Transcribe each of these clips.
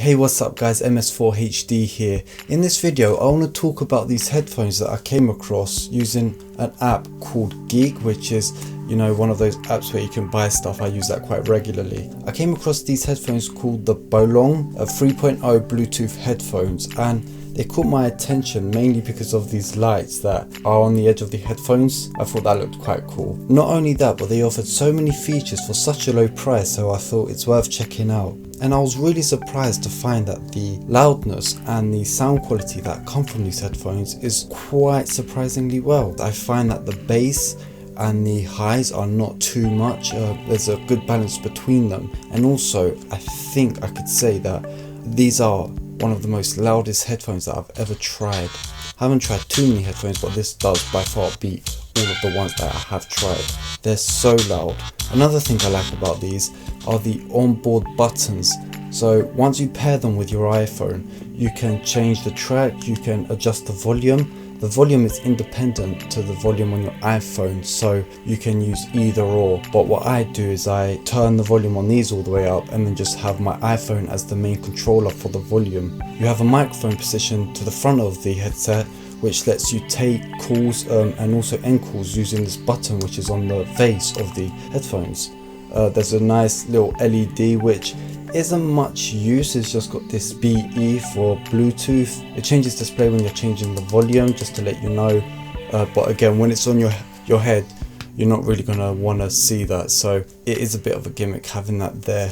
Hey, what's up guys, MS4HD here. In this video I want to talk about these headphones that I came across using an app called Geek, which is, you know, one of those apps where you can buy stuff. I use that quite regularly. I came across these headphones called the Bolong 3.0 Bluetooth headphones, and they caught my attention mainly because of these lights that are on the edge of the headphones. I thought that looked quite cool. Not only that, but they offered so many features for such a low price, so I thought it's worth checking out. And I was really surprised to find that the loudness and the sound quality that come from these headphones is quite surprisingly well. I find that the bass and the highs are not too much. There's a good balance between them, and also I think I could say that these are one of the most loudest headphones that I've ever tried. I haven't tried too many headphones, but this does by far beat all of the ones that I have tried. They're so loud. Another thing I like about these are the onboard buttons. So once you pair them with your iPhone, you can change the track, you can adjust the volume. The volume is independent to the volume on your iPhone, so you can use either or. But what I do is I turn the volume on these all the way up and then just have my iPhone as the main controller for the volume. You have a microphone positioned to the front of the headset, which lets you take calls and also end calls using this button which is on the face of the headphones. There's a nice little LED which isn't much use. It's just got this BE for Bluetooth. It changes display when you're changing the volume, just to let you know, but again, when it's on your head, you're not really gonna want to see that, so it is a bit of a gimmick having that there.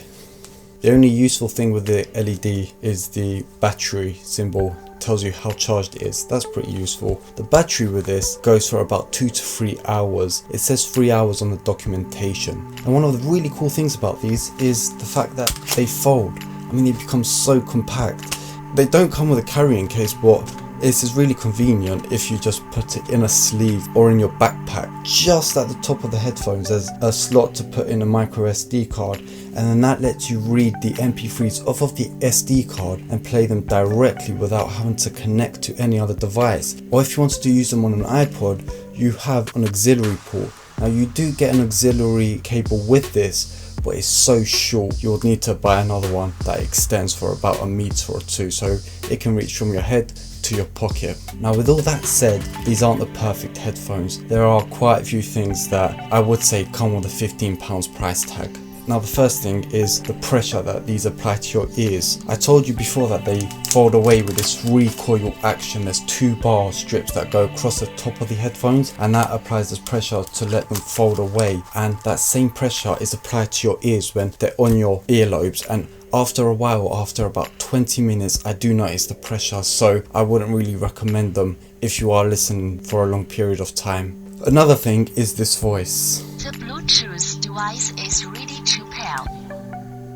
The only useful thing with the LED is the battery symbol. Tells you how charged it is. That's pretty useful. The battery with this goes for about 2 to 3 hours. It says 3 hours on the documentation. And one of the really cool things about these is the fact that they fold. I mean, they become so compact. They don't come with a carrying case, but this is really convenient if you just put it in a sleeve or in your backpack. Just at the top of the headphones there's a slot to put in a micro SD card, and then that lets you read the MP3s off of the SD card and play them directly without having to connect to any other device. Or if you wanted to use them on an iPod, you have an auxiliary port. Now you do get an auxiliary cable with this, but it's so short you'll need to buy another one that extends for about a meter or two, so it can reach from your head to your pocket. Now with all that said, these aren't the perfect headphones. There are quite a few things that I would say come with a £15 price tag. Now the first thing is the pressure that these apply to your ears. I told you before that they fold away with this recoil action. There's 2 bar strips that go across the top of the headphones, and that applies this pressure to let them fold away, and that same pressure is applied to your ears when they're on your earlobes, and after a while, after about 20 minutes, I do notice the pressure, so I wouldn't really recommend them if you are listening for a long period of time. Another thing is this voice. The Bluetooth device is ready to pair.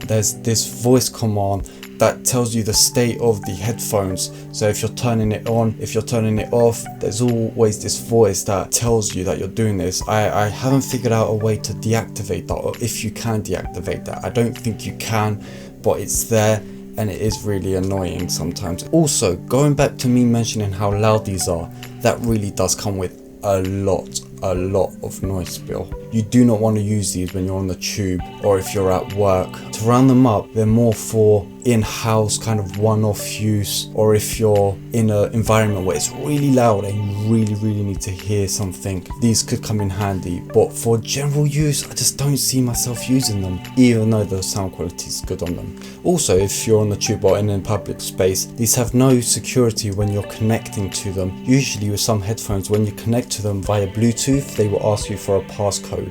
There's this voice command that tells you the state of the headphones. So if you're turning it on, if you're turning it off, there's always this voice that tells you that you're doing this. I haven't figured out a way to deactivate that, or if you can deactivate that. I don't think you can, but it's there and it is really annoying sometimes. Also, going back to me mentioning how loud these are, that really does come with a lot of noise spill. You do not want to use these when you're on the tube or if you're at work. To round them up, they're more for in-house kind of one-off use, or if you're in an environment where it's really loud and you really need to hear something, these could come in handy. But for general use, I just don't see myself using them, even though the sound quality is good on them. Also, if you're on the tube or in a public space, these have no security when you're connecting to them. Usually with some headphones, when you connect to them via Bluetooth, they will ask you for a passcode.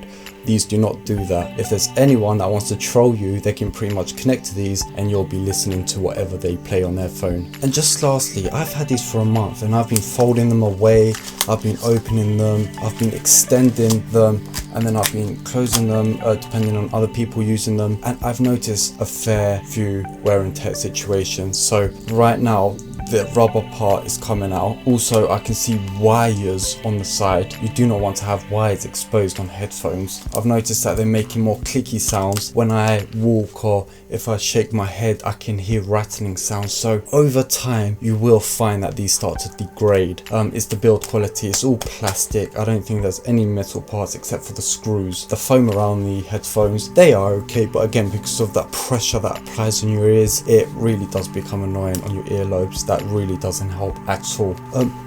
These do not do that. If there's anyone that wants to troll you, they can pretty much connect to these and you'll be listening to whatever they play on their phone. And just lastly, I've had these for a month and I've been folding them away, I've been opening them, I've been extending them, and then I've been closing them depending on other people using them, and I've noticed a fair few wear and tear situations. So right now the rubber part is coming out. Also, I can see wires on the side. You do not want to have wires exposed on headphones. I've noticed that they're making more clicky sounds. When I walk or if I shake my head, I can hear rattling sounds. So over time, you will find that these start to degrade. It's the build quality. It's all plastic. I don't think there's any metal parts except for the screws. The foam around the headphones, they are okay, but again, because of that pressure that applies on your ears, it really does become annoying on your earlobes. That really doesn't help at all.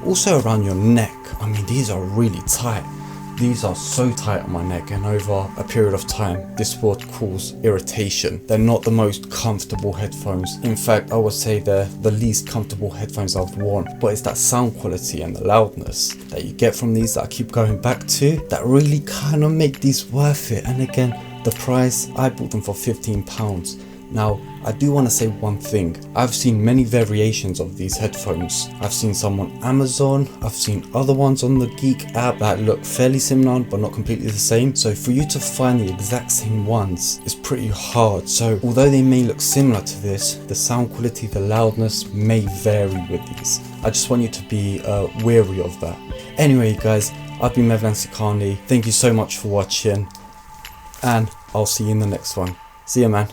Also around your neck, I mean, these are really tight. These are so tight on my neck, and over a period of time this will cause irritation. They're not the most comfortable headphones. In fact, I would say they're the least comfortable headphones I've worn. But it's that sound quality and the loudness that you get from these that I keep going back to that really kind of make these worth it. And again, the price, I bought them for £15. Now, I do want to say one thing. I've seen many variations of these headphones. I've seen some on Amazon. I've seen other ones on the Geek app that look fairly similar but not completely the same. So for you to find the exact same ones is pretty hard. So although they may look similar to this, the sound quality, the loudness may vary with these. I just want you to be wary of that. Anyway guys, I've been Mevlan Siqani. Thank you so much for watching, and I'll see you in the next one. See ya, man.